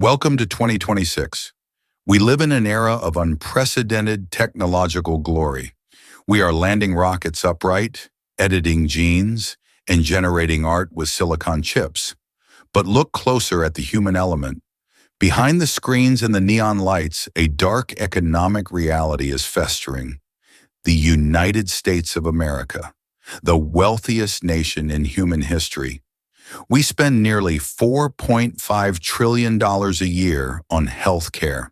Welcome to 2026. We live in an era of unprecedented technological glory. We are landing rockets upright, editing genes, and generating art with silicon chips. But look closer at the human element. Behind the screens and the neon lights, a dark economic reality is festering. The United States of America, the wealthiest nation in human history. We spend nearly $4.5 trillion a year on healthcare.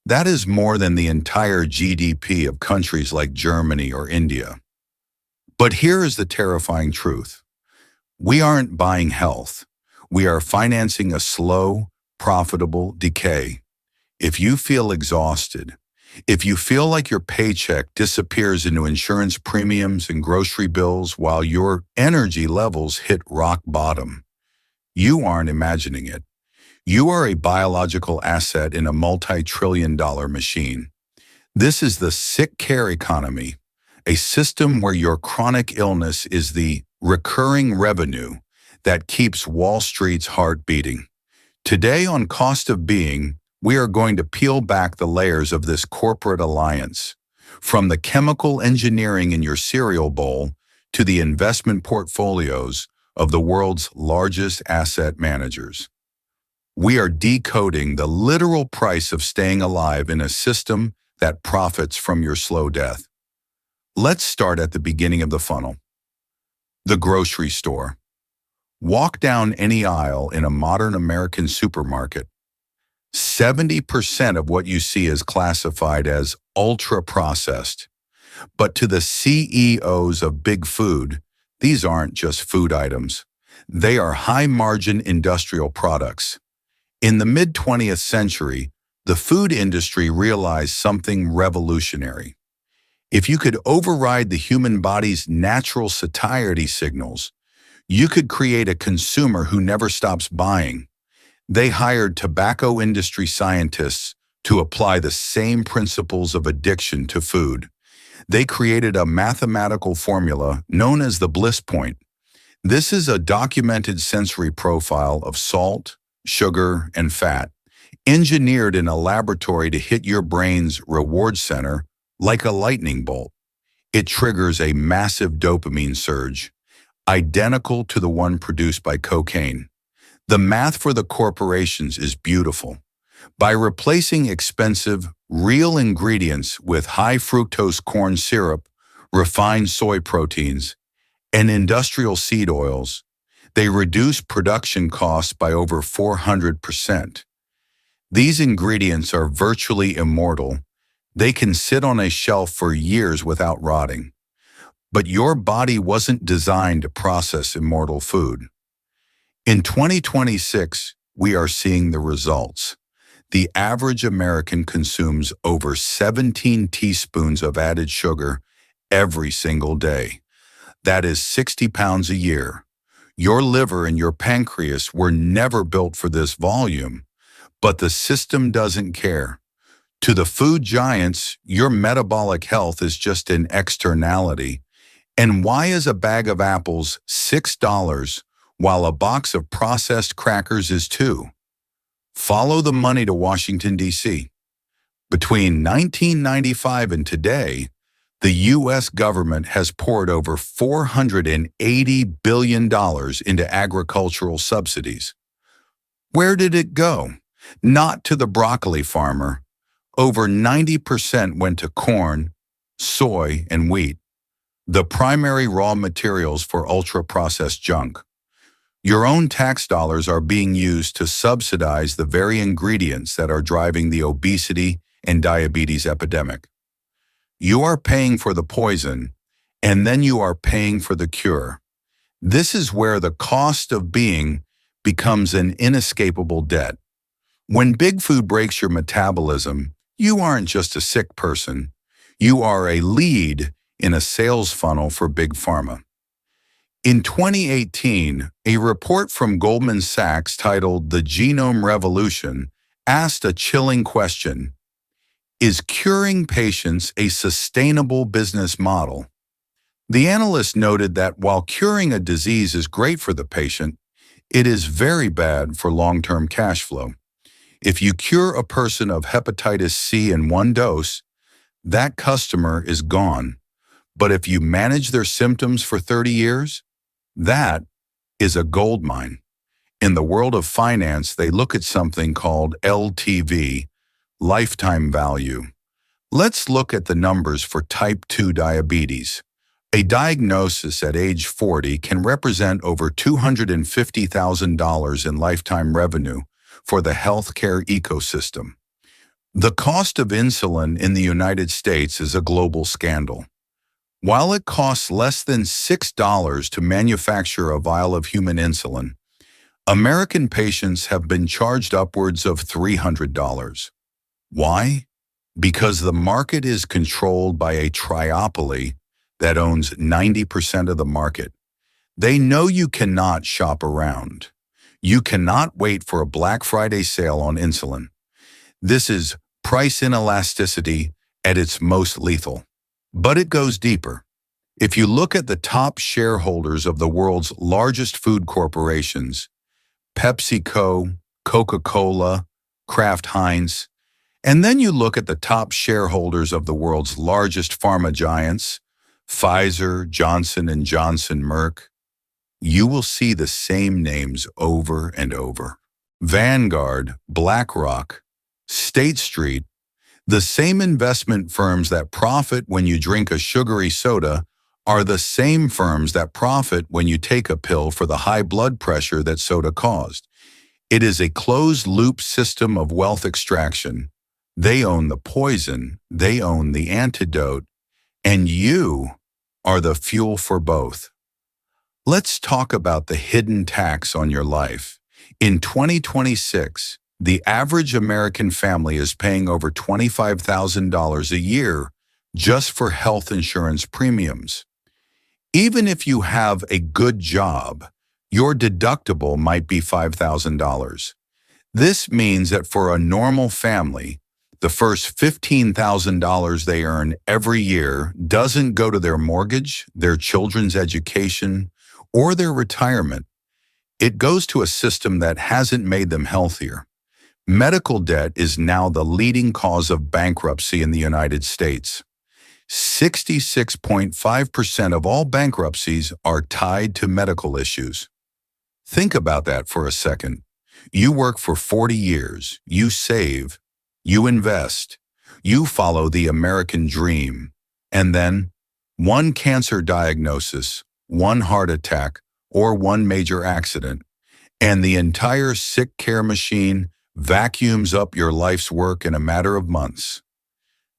That is more than the entire GDP of countries like Germany or India. But here is the terrifying truth. We aren't buying health. We are financing a slow, profitable decay. If you feel exhausted, if you feel like your paycheck disappears into insurance premiums and grocery bills while your energy levels hit rock bottom, you aren't imagining it. You are a biological asset in a multi-trillion-dollar machine. This is the sick care economy, a system where your chronic illness is the recurring revenue that keeps Wall Street's heart beating. Today on Cost of Being, we are going to peel back the layers of this corporate alliance, from the chemical engineering in your cereal bowl to the investment portfolios of the world's largest asset managers. We are decoding the literal price of staying alive in a system that profits from your slow death. Let's start at the beginning of the funnel. The grocery store. Walk down any aisle in a modern American supermarket. 70% of what you see is classified as ultra-processed. But to the CEOs of big food, these aren't just food items. They are high-margin industrial products. In the mid-20th century, the food industry realized something revolutionary. If you could override the human body's natural satiety signals, you could create a consumer who never stops buying. They hired tobacco industry scientists to apply the same principles of addiction to food. They created a mathematical formula known as the bliss point. This is a documented sensory profile of salt, sugar, and fat, engineered in a laboratory to hit your brain's reward center like a lightning bolt. It triggers a massive dopamine surge, identical to the one produced by cocaine. The math for the corporations is beautiful. By replacing expensive, real ingredients with high fructose corn syrup, refined soy proteins, and industrial seed oils, they reduce production costs by over 400%. These ingredients are virtually immortal. They can sit on a shelf for years without rotting. But your body wasn't designed to process immortal food. In 2026, we are seeing the results. The average American consumes over 17 teaspoons of added sugar every single day. That is 60 pounds a year. Your liver and your pancreas were never built for this volume, but the system doesn't care. To the food giants, your metabolic health is just an externality. And why is a bag of apples $6 while a box of processed crackers is $2? Follow the money to Washington, D.C. Between 1995 and today, the U.S. government has poured over $480 billion into agricultural subsidies. Where did it go? Not to the broccoli farmer. Over 90% went to corn, soy, and wheat, the primary raw materials for ultra-processed junk. Your own tax dollars are being used to subsidize the very ingredients that are driving the obesity and diabetes epidemic. You are paying for the poison, and then you are paying for the cure. This is where the cost of being becomes an inescapable debt. When big food breaks your metabolism, you aren't just a sick person. You are a lead in a sales funnel for Big Pharma. In 2018, a report from Goldman Sachs titled The Genome Revolution asked a chilling question: is curing patients a sustainable business model? The analyst noted that while curing a disease is great for the patient, it is very bad for long-term cash flow. If you cure a person of hepatitis C in one dose, that customer is gone. But if you manage their symptoms for 30 years, that is a gold mine. In the world of finance, they look at something called LTV, lifetime value. Let's look at the numbers for type 2 diabetes. A diagnosis at age 40 can represent over $250,000 in lifetime revenue for the healthcare ecosystem. The cost of insulin in the United States is a global scandal. While it costs less than $6 to manufacture a vial of human insulin, American patients have been charged upwards of $300. Why? Because the market is controlled by a triopoly that owns 90% of the market. They know you cannot shop around. You cannot wait for a Black Friday sale on insulin. This is price inelasticity at its most lethal. But it goes deeper. If you look at the top shareholders of the world's largest food corporations, PepsiCo, Coca-Cola, Kraft Heinz, and then you look at the top shareholders of the world's largest pharma giants, Pfizer, Johnson & Johnson, Merck, you will see the same names over and over. Vanguard, BlackRock, State Street, the same investment firms that profit when you drink a sugary soda are the same firms that profit when you take a pill for the high blood pressure that soda caused. It is a closed-loop system of wealth extraction. They own the poison, they own the antidote, and you are the fuel for both. Let's talk about the hidden tax on your life. In 2026, the average American family is paying over $25,000 a year just for health insurance premiums. Even if you have a good job, your deductible might be $5,000. This means that for a normal family, the first $15,000 they earn every year doesn't go to their mortgage, their children's education, or their retirement. It goes to a system that hasn't made them healthier. Medical debt is now the leading cause of bankruptcy in the United States. 66.5% of all bankruptcies are tied to medical issues. Think about that for a second. You work for 40 years, you save, you invest, you follow the American dream, and then one cancer diagnosis, one heart attack, or one major accident, and the entire sick care machine vacuums up your life's work in a matter of months.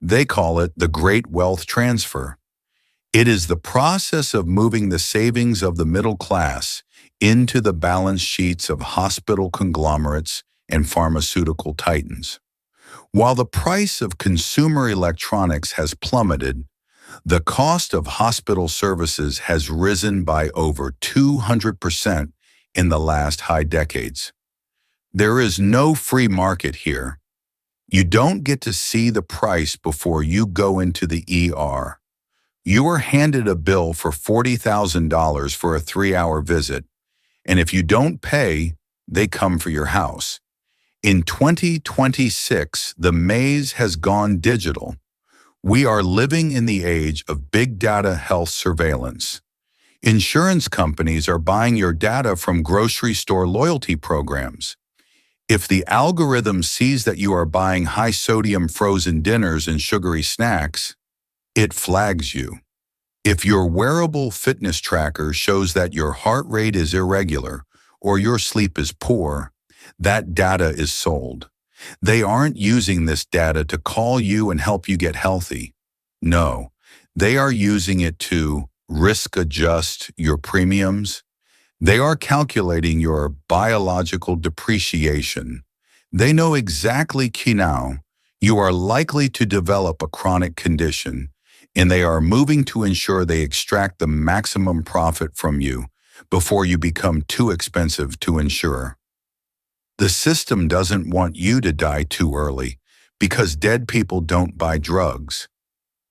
They call it the Great Wealth Transfer. It is the process of moving the savings of the middle class into the balance sheets of hospital conglomerates and pharmaceutical titans. While the price of consumer electronics has plummeted, the cost of hospital services has risen by over 200% in the last high decades. There is no free market here. You don't get to see the price before you go into the ER. You are handed a bill for $40,000 for a 3-hour visit, and if you don't pay, they come for your house. In 2026, the maze has gone digital. We are living in the age of big data health surveillance. Insurance companies are buying your data from grocery store loyalty programs. If the algorithm sees that you are buying high-sodium frozen dinners and sugary snacks, it flags you. If your wearable fitness tracker shows that your heart rate is irregular or your sleep is poor, that data is sold. They aren't using this data to call you and help you get healthy. No, they are using it to risk adjust your premiums. They are calculating your biological depreciation. They know exactly now you are likely to develop a chronic condition, and they are moving to ensure they extract the maximum profit from you before you become too expensive to insure. The system doesn't want you to die too early because dead people don't buy drugs.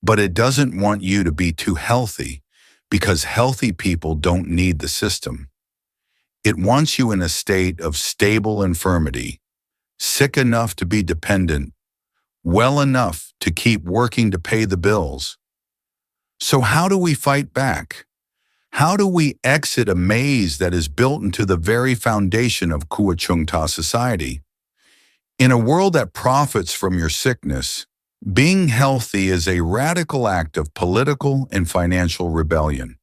But it doesn't want you to be too healthy because healthy people don't need the system. It wants you in a state of stable infirmity, sick enough to be dependent, well enough to keep working to pay the bills. So how do we fight back? How do we exit a maze that is built into the very foundation of Kuachungta society? In a world that profits from your sickness, being healthy is a radical act of political and financial rebellion.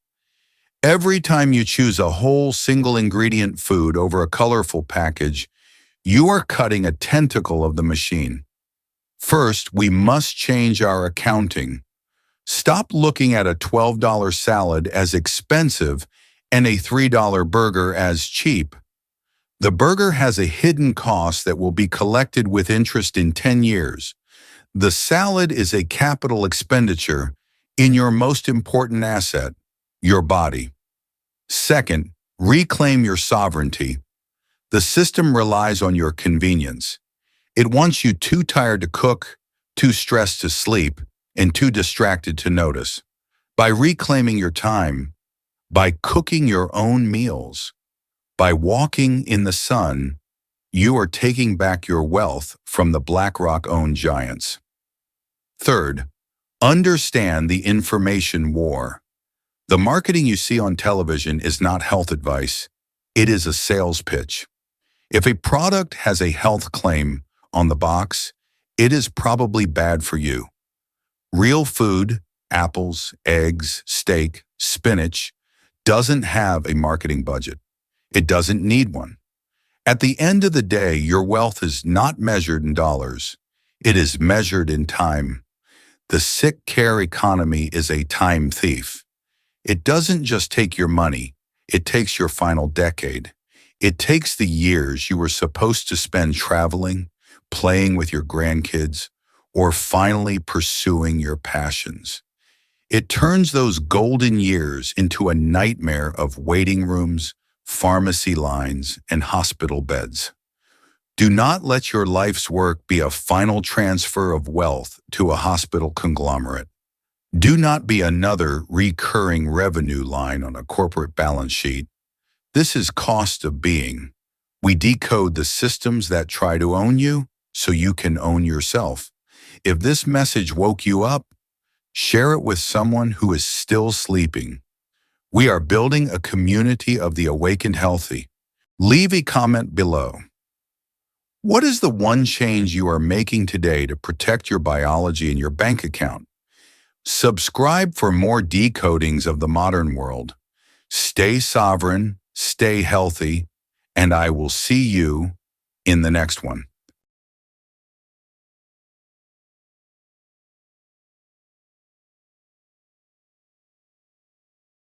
Every time you choose a whole single ingredient food over a colorful package, you are cutting a tentacle of the machine. First, we must change our accounting. Stop looking at a $12 salad as expensive and a $3 burger as cheap. The burger has a hidden cost that will be collected with interest in 10 years. The salad is a capital expenditure in your most important asset, your body. Second, reclaim your sovereignty. The system relies on your convenience. It wants you too tired to cook, too stressed to sleep, and too distracted to notice. By reclaiming your time, by cooking your own meals, by walking in the sun, you are taking back your wealth from the BlackRock-owned giants. Third, understand the information war. The marketing you see on television is not health advice. It is a sales pitch. If a product has a health claim on the box, it is probably bad for you. Real food, apples, eggs, steak, spinach, doesn't have a marketing budget. It doesn't need one. At the end of the day, your wealth is not measured in dollars. It is measured in time. The sick care economy is a time thief. It doesn't just take your money. It takes your final decade. It takes the years you were supposed to spend traveling, playing with your grandkids, or finally pursuing your passions. It turns those golden years into a nightmare of waiting rooms, pharmacy lines, and hospital beds. Do not let your life's work be a final transfer of wealth to a hospital conglomerate. Do not be another recurring revenue line on a corporate balance sheet. This is cost of being. We decode the systems that try to own you so you can own yourself. If this message woke you up, share it with someone who is still sleeping. We are building a community of the awakened healthy. Leave a comment below. What is the one change you are making today to protect your biology and your bank account? Subscribe for more decodings of the modern world. Stay sovereign, stay healthy, and I will see you in the next one.